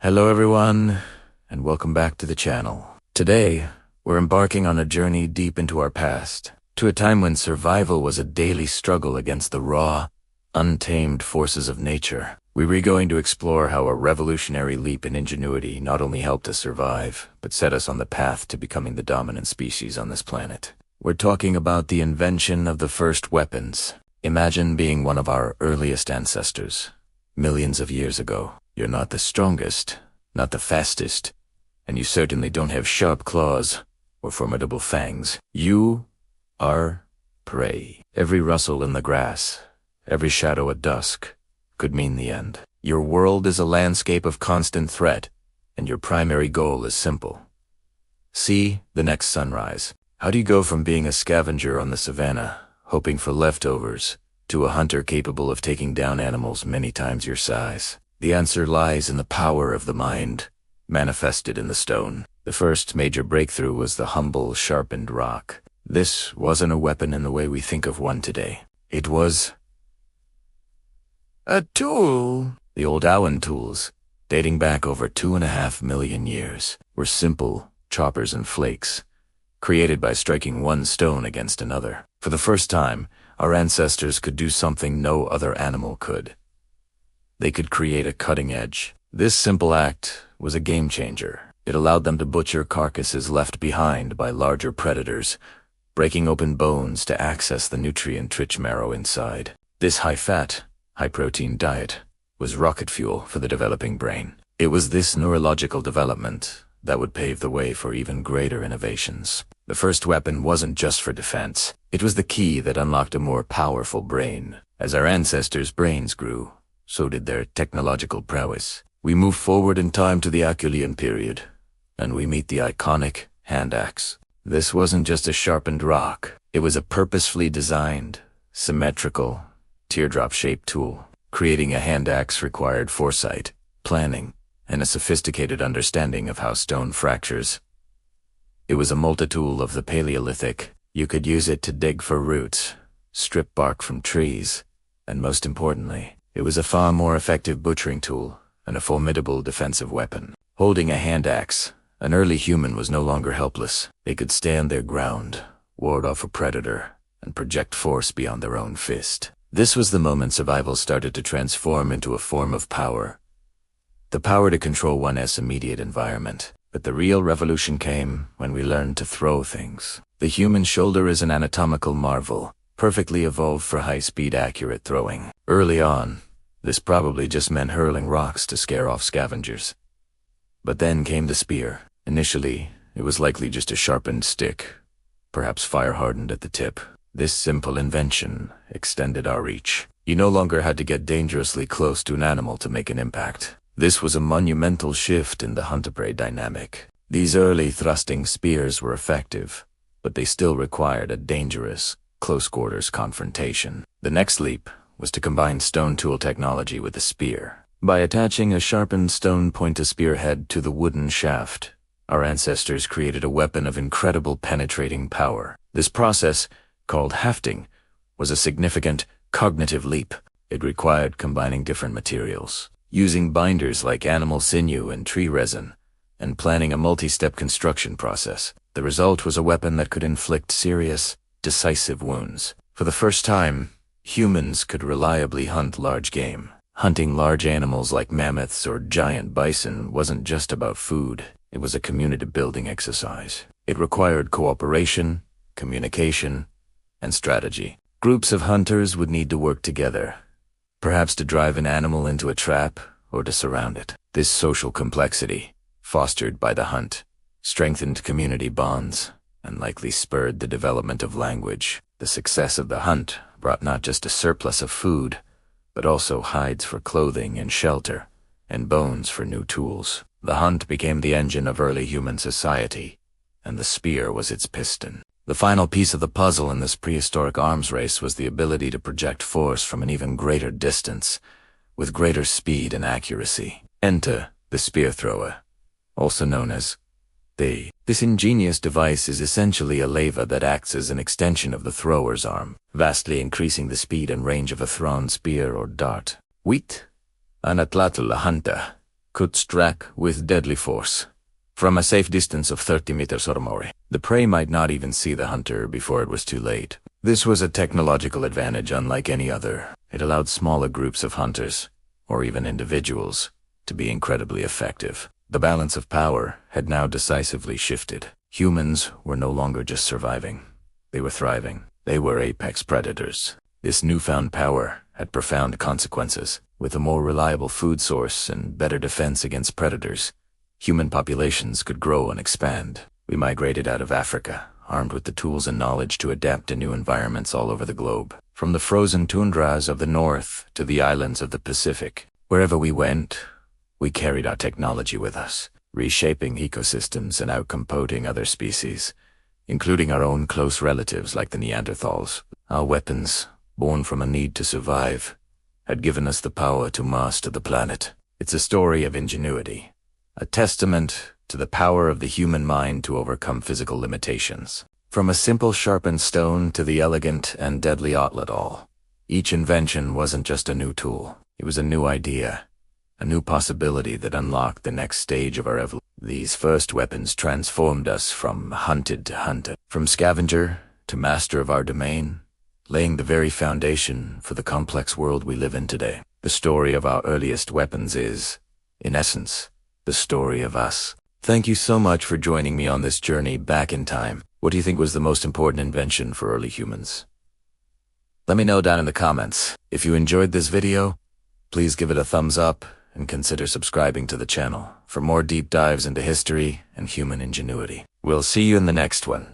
Hello everyone, and welcome back to the channel. Today, we're embarking on a journey deep into our past, to a time when survival was a daily struggle against the raw, untamed forces of nature. We're going to explore how a revolutionary leap in ingenuity not only helped us survive, but set us on the path to becoming the dominant species on this planet. We're talking about the invention of the first weapons. Imagine being one of our earliest ancestors, millions of years ago. You're not the strongest, not the fastest, and you certainly don't have sharp claws or formidable fangs. You are prey. Every rustle in the grass, every shadow at dusk, could mean the end. Your world is a landscape of constant threat, and your primary goal is simple. See the next sunrise. How do you go from being a scavenger on the savannah, hoping for leftovers, to a hunter capable of taking down animals many times your size? The answer lies in the power of the mind, manifested in the stone. The first major breakthrough was the humble, sharpened rock. This wasn't a weapon in the way we think of one today. It was a tool. The old Awan tools, dating back over 2.5 million years, were simple choppers and flakes, created by striking one stone against another. For the first time, our ancestors could do something no other animal could. They could create a cutting edge. This simple act was a game changer. It allowed them to butcher carcasses left behind by larger predators, breaking open bones to access the nutrient-rich marrow inside. This high-fat, high-protein diet was rocket fuel for the developing brain. It was this neurological development that would pave the way for even greater innovations. The first weapon wasn't just for defense. It was the key that unlocked a more powerful brain. As our ancestors' brains grew, so did their technological prowess. We move forward in time to the Archaeology period, and we meet the iconic hand axe. This wasn't just a sharpened rock. It was a purposefully designed, symmetrical, teardrop-shaped tool. Creating a hand axe required foresight, planning, and a sophisticated understanding of how stone fractures. It was a multi-tool of the Paleolithic. You could use it to dig for roots, strip bark from trees, and most importantly, it was a far more effective butchering tool and a formidable defensive weapon. Holding a hand axe, an early human was no longer helpless. They could stand their ground, ward off a predator, and project force beyond their own fist. This was the moment survival started to transform into a form of power. The power to control one's immediate environment. But the real revolution came when we learned to throw things. The human shoulder is an anatomical marvel, perfectly evolved for high-speed, accurate throwing. Early on, this probably just meant hurling rocks to scare off scavengers. But then came the spear. Initially, it was likely just a sharpened stick, perhaps fire-hardened at the tip. This simple invention extended our reach. You no longer had to get dangerously close to an animal to make an impact. This was a monumental shift in the hunter-prey dynamic. These early thrusting spears were effective, but they still required a dangerous, close-quarters confrontation. The next leap was to combine stone tool technology with the spear. By attaching a sharpened stone point-to-spear head to the wooden shaft, our ancestors created a weapon of incredible penetrating power. This process, called hafting, was a significant cognitive leap. It required combining different materials, using binders like animal sinew and tree resin, and planning a multi-step construction process. The result was a weapon that could inflict serious, decisive wounds. For the first time, humans could reliably hunt large game. Hunting large animals like mammoths or giant bison wasn't just about food. It was a community-building exercise. It required cooperation, communication, and strategy. Groups of hunters would need to work together, perhaps to drive an animal into a trap or to surround it. This social complexity, fostered by the hunt, strengthened community bonds and likely spurred the development of language. The success of the hunt brought not just a surplus of food, but also hides for clothing and shelter, and bones for new tools. The hunt became the engine of early human society, and the spear was its piston. The final piece of the puzzle in this prehistoric arms race was the ability to project force from an even greater distance, with greater speed and accuracy. Enter the spear thrower, also known as the. This ingenious device is essentially a lever that acts as an extension of the thrower's arm, vastly increasing the speed and range of a thrown spear or dart. Wheat, anatlatul hunter, could strike with deadly force. From a safe distance of 30 meters or more, the prey might not even see the hunter before it was too late. This was a technological advantage unlike any other. It allowed smaller groups of hunters, or even individuals, to be incredibly effective. The balance of power had now decisively shifted. Humans were no longer just surviving. They were thriving. They were apex predators. This newfound power had profound consequences. With a more reliable food source and better defense against predators, human populations could grow and expand. We migrated out of Africa, armed with the tools and knowledge to adapt to new environments all over the globe. From the frozen tundras of the north to the islands of the Pacific, wherever we went, we carried our technology with us, reshaping ecosystems and outcompeting other species, including our own close relatives like the Neanderthals. Our weapons, born from a need to survive, had given us the power to master the planet. It's a story of ingenuity, a testament to the power of the human mind to overcome physical limitations. From a simple sharpened stone to the elegant and deadly atlatl, each invention wasn't just a new tool. It was a new idea, a new possibility that unlocked the next stage of our evolution. These first weapons transformed us from hunted to hunted, from scavenger to master of our domain, laying the very foundation for the complex world we live in today. The story of our earliest weapons is, in essence, the story of us. Thank you so much for joining me on this journey back in time. What do you think was the most important invention for early humans? Let me know down in the comments. If you enjoyed this video, please give it a thumbs up and consider subscribing to the channel for more deep dives into history and human ingenuity. We'll see you in the next one.